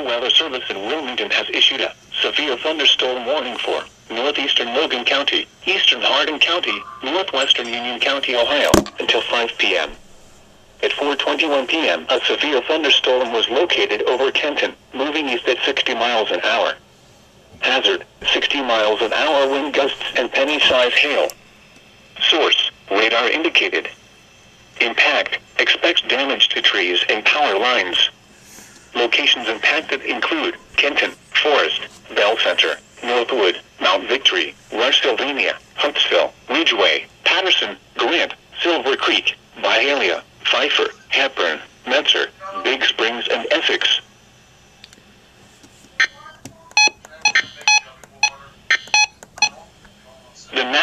National Weather Service in Wilmington has issued a severe thunderstorm warning for northeastern Logan County, eastern Hardin County, northwestern Union County, Ohio, until 5 p.m. At 4:21 p.m., a severe thunderstorm was located over Kenton, moving east at 60 miles an hour. Hazard, 60 miles an hour wind gusts and penny-size hail. Source, radar indicated. Impact, expects damage to trees and power lines. Locations impacted include Kenton, Forest, Bell Center, Northwood, Mount Victory, Rush, Sylvania, Huntsville, Ridgeway, Patterson, Grant, Silver Creek, Byhalia, Pfeiffer, Hepburn, Metzer, Big Springs, and Essex. The National